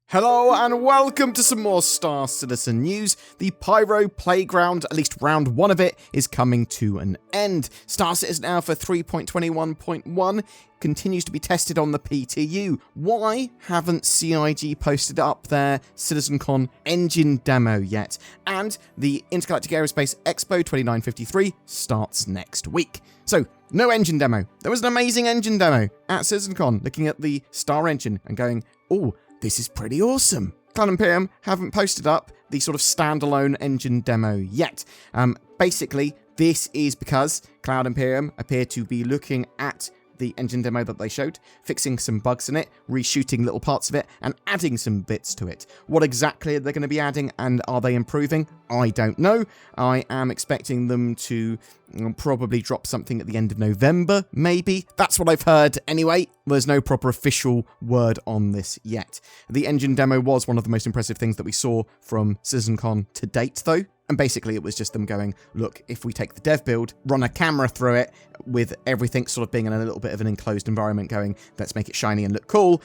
Hello and welcome to some more Star Citizen news. The Pyro Playground, at least round one of it, is coming to an end. Star Citizen Alpha 3.21.1 continues to be tested on the PTU. Why haven't CIG posted up their CitizenCon engine demo yet? And the Intergalactic Aerospace Expo 2953 starts next week. So, no engine demo. There was an amazing engine demo at CitizenCon, looking at the StarEngine and going, oh, this is pretty awesome. Cloud Imperium haven't posted up the sort of standalone engine demo yet. Basically, this is because Cloud Imperium appear to be looking at the engine demo that they showed, fixing some bugs in it, reshooting little parts of it, and adding some bits to it. What exactly are they going to be adding, and are they improving? I don't know. I am expecting them to probably drop something at the end of November, maybe. That's what I've heard anyway. There's no proper official word on this yet. The engine demo was one of the most impressive things that we saw from CitizenCon to date, though. And basically it was just them going, look, if we take the dev build, run a camera through it with everything sort of being in a little bit of an enclosed environment going, let's make it shiny and look cool,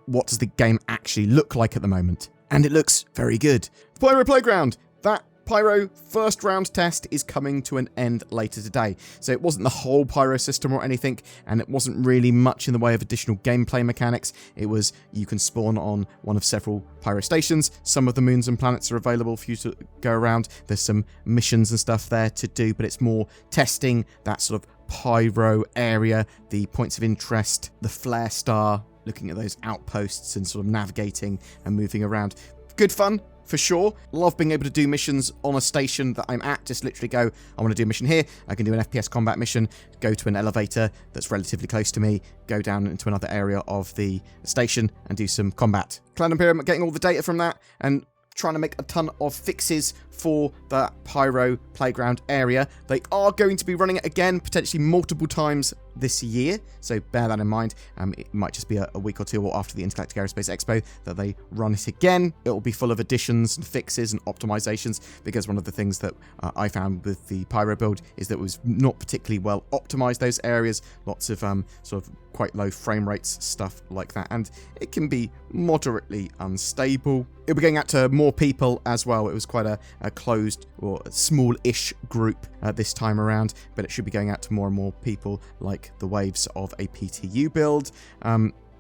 what does the game actually look like at the moment? And it looks very good. The Pyro Playground, that Pyro first round test is coming to an end later today. So it wasn't the whole Pyro system or anything, and it wasn't really much in the way of additional gameplay mechanics. It was, you can spawn on one of several Pyro stations. Some of the moons and planets are available for you to go around. There's some missions and stuff there to do, but it's more testing that sort of Pyro area, the points of interest, the flare star, looking at those outposts and sort of navigating and moving around. Good fun. For sure. Love being able to do missions on a station that I'm at. Just literally go, I want to do a mission here. I can do an FPS combat mission, go to an elevator that's relatively close to me, go down into another area of the station and do some combat. Cloud Imperium getting all the data from that and trying to make a ton of fixes for that Pyro Playground area. They are going to be running it again, potentially multiple times this year, so bear that in mind. It might just be a week or two after the Intergalactic Aerospace Expo that they run it again. It will be full of additions and fixes and optimizations, because one of the things that I found with the Pyro build is that it was not particularly well optimized, those areas. Lots of sort of quite low frame rates, stuff like that, and it can be moderately unstable. It'll be going out to more people as well. It was quite a closed or small-ish group this time around, but it should be going out to more and more people, like the waves of a PTU build.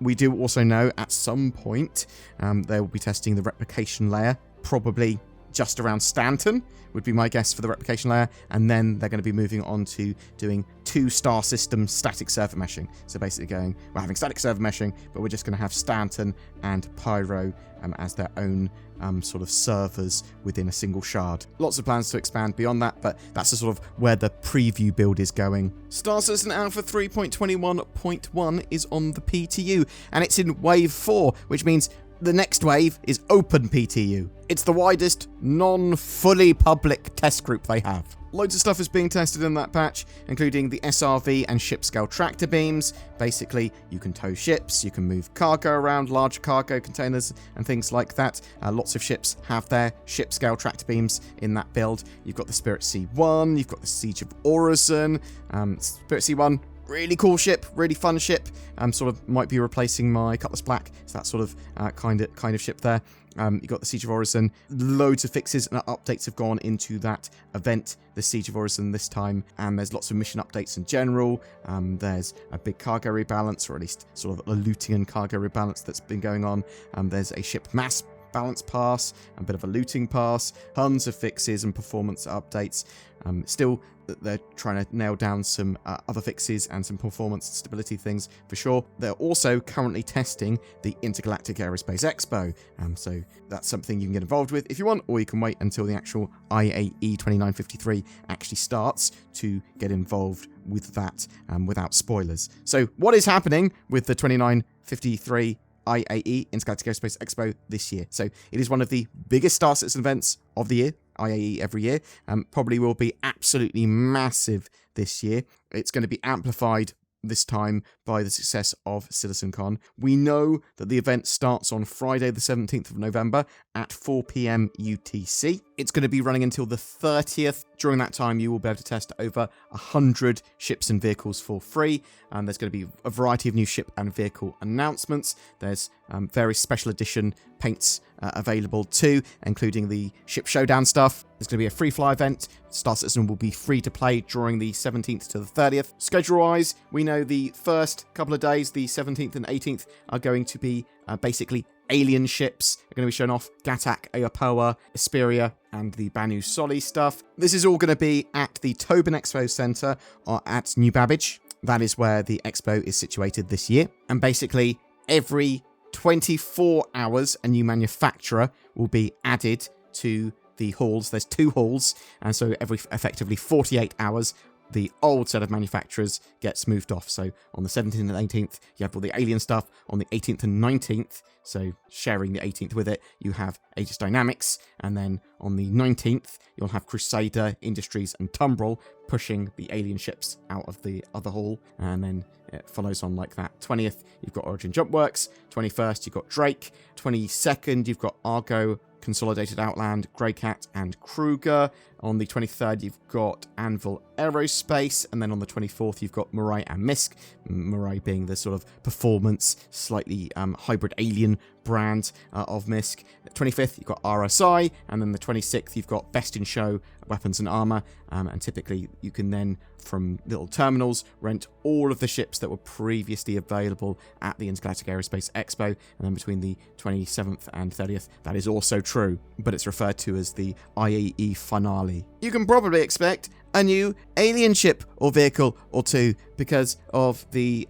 We do also know at some point they will be testing the replication layer, probably just around Stanton would be my guess for the replication layer, and then they're going to be moving on to doing 2 star system static server meshing. So basically going, we're having static server meshing, but we're just going to have Stanton and Pyro as their own sort of servers within a single shard. Lots of plans to expand beyond that, but that's the sort of where the preview build is going. Star Citizen Alpha 3.21.1 is on the PTU, and it's in Wave 4, which means the next wave is Open PTU. It's the widest, non-fully public test group they have. Loads of stuff is being tested in that patch, including the SRV and ship-scale tractor beams. Basically, you can tow ships, you can move cargo around, large cargo containers and things like that. Lots of ships have their ship-scale tractor beams in that build. You've got the Spirit C1, you've got the Siege of Orison. Spirit C1, really cool ship, really fun ship. Sort of might be replacing my Cutlass Black. It's that sort of kind of ship there. You've got the Siege of Orison. Loads of fixes and updates have gone into that event, the Siege of Orison this time, and there's lots of mission updates in general. There's a big cargo rebalance, or at least sort of a looting and cargo rebalance that's been going on. There's a ship mass balance pass, a bit of a looting pass, tons of fixes and performance updates. Still, they're trying to nail down some other fixes and some performance stability things for sure. They're also currently testing the Intergalactic Aerospace Expo, so that's something you can get involved with if you want, or you can wait until the actual IAE 2953 actually starts to get involved with that without spoilers. So what is happening with the 2953 IAE, Intergalactic Aerospace Expo, this year? So it is one of the biggest Star Citizen events of the year. IAE every year, probably will be absolutely massive this year. It's going to be amplified this time by the success of CitizenCon. We know that the event starts on Friday the 17th of November at 4 p.m. UTC. It's going to be running until the 30th. During that time, you will be able to test over 100 ships and vehicles for free. And there's going to be a variety of new ship and vehicle announcements. There's various special edition paints available too, including the Ship Showdown stuff. There's going to be a free fly event. Star Citizen will be free to play during the 17th to the 30th. Schedule-wise, we know the first couple of days, the 17th and 18th, are going to be basically alien ships. Are going to be shown off Gatak, Ayapoa, Asperia, and the Banu Soli stuff. This is all going to be at the Tobin Expo Centre or at New Babbage. That is where the expo is situated this year. And basically, every 24 hours, a new manufacturer will be added to the halls. There's 2 halls, and so every effectively 48 hours, the old set of manufacturers gets moved off. So on the 17th and 18th, you have all the alien stuff. On the 18th and 19th, so sharing the 18th with it, you have Aegis Dynamics. And then on the 19th, you'll have Crusader, Industries, and Tumbrel pushing the alien ships out of the other hall. And then it follows on like that. 20th, you've got Origin Jump Works. 21st, you've got Drake. 22nd, you've got Argo, Consolidated Outland, Greycat, and Kruger. On the 23rd, you've got Anvil Aerospace. And then on the 24th, you've got Mirai and Misk. Mirai being the sort of performance, slightly hybrid alien brand of Misk. 25th, you've got RSI. And then the 26th, you've got Best in Show, Weapons and Armor. And typically, you can then, from little terminals, rent all of the ships that were previously available at the Intergalactic Aerospace Expo. And then between the 27th and 30th, that is also true, but it's referred to as the IAE finale. You can probably expect a new alien ship or vehicle or two because of the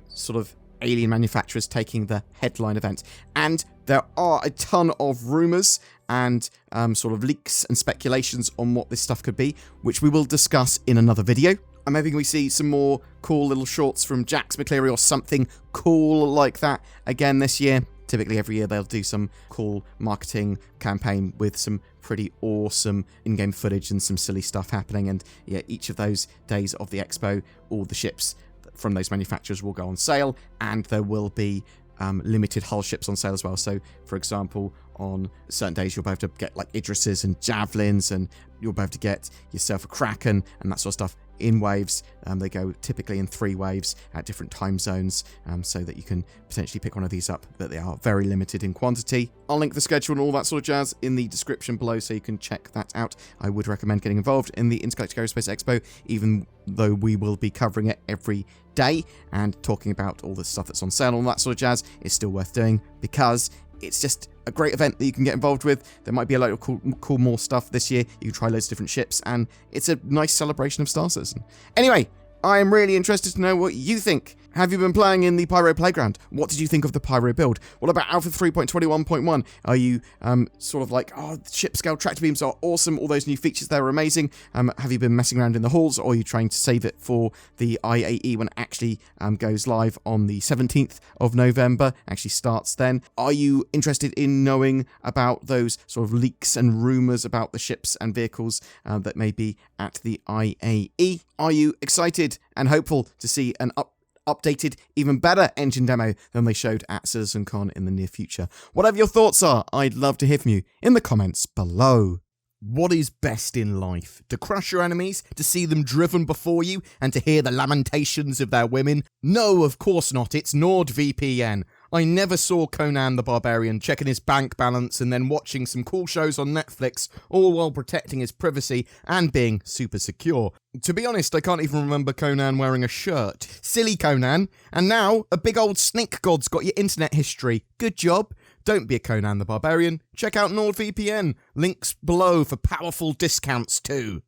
sort of alien manufacturers taking the headline event. And there are a ton of rumours and sort of leaks and speculations on what this stuff could be, which we will discuss in another video. And maybe we see some more cool little shorts from Jax McCleary or something cool like that again this year. Typically every year they'll do some cool marketing campaign with some pretty awesome in-game footage and some silly stuff happening. And yeah, each of those days of the expo, all the ships from those manufacturers will go on sale, and there will be limited hull ships on sale as well. So, for example, on certain days you'll be able to get like Idrises and Javelins, and you'll be able to get yourself a Kraken and that sort of stuff in waves. They go typically in 3 waves at different time zones, so that you can potentially pick one of these up, but they are very limited in quantity. I'll link the schedule and all that sort of jazz in the description below so you can check that out. I would recommend getting involved in the Intergalactic Aerospace Expo, even though we will be covering it every day and talking about all the stuff that's on sale and all that sort of jazz. It's still worth doing because it's just a great event that you can get involved with. There might be a lot of cool more stuff this year. You can try loads of different ships, and it's a nice celebration of Star Citizen. Anyway, I am really interested to know what you think. Have you been playing in the Pyro Playground? What did you think of the Pyro build? What about Alpha 3.21.1? Are you sort of like, oh, ship scale tractor beams are awesome, all those new features there are amazing. Have you been messing around in the halls, or are you trying to save it for the IAE when it actually goes live on the 17th of November, actually starts then? Are you interested in knowing about those sort of leaks and rumours about the ships and vehicles that may be at the IAE? Are you excited and hopeful to see an updated, even better engine demo than they showed at CitizenCon in the near future? Whatever your thoughts are, I'd love to hear from you in the comments below. What is best in life? To crush your enemies? To see them driven before you? And to hear the lamentations of their women? No, of course not. It's NordVPN. I never saw Conan the Barbarian checking his bank balance and then watching some cool shows on Netflix, all while protecting his privacy and being super secure. To be honest, I can't even remember Conan wearing a shirt. Silly Conan. And now, a big old snake god's got your internet history. Good job. Don't be a Conan the Barbarian. Check out NordVPN. Links below for powerful discounts too.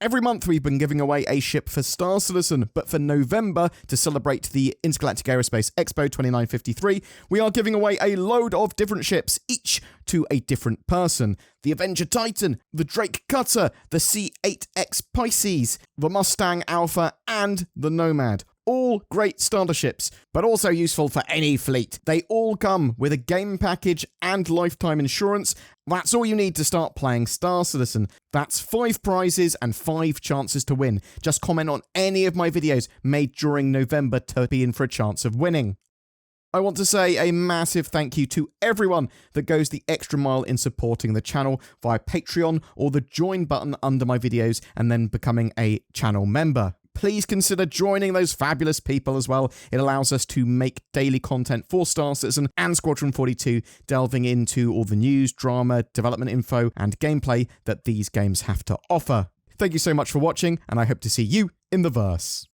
Every month we've been giving away a ship for Star Citizen, but for November, to celebrate the Intergalactic Aerospace Expo 2953, we are giving away a load of different ships, each to a different person. The Avenger Titan, the Drake Cutter, the C8X Pisces, the Mustang Alpha, and the Nomad. All great starter ships, but also useful for any fleet. They all come with a game package and lifetime insurance. That's all you need to start playing Star Citizen. That's 5 prizes and 5 chances to win. Just comment on any of my videos made during November to be in for a chance of winning. I want to say a massive thank you to everyone that goes the extra mile in supporting the channel via Patreon or the join button under my videos and then becoming a channel member. Please consider joining those fabulous people as well. It allows us to make daily content for Star Citizen and Squadron 42, delving into all the news, drama, development info, and gameplay that these games have to offer. Thank you so much for watching, and I hope to see you in the verse.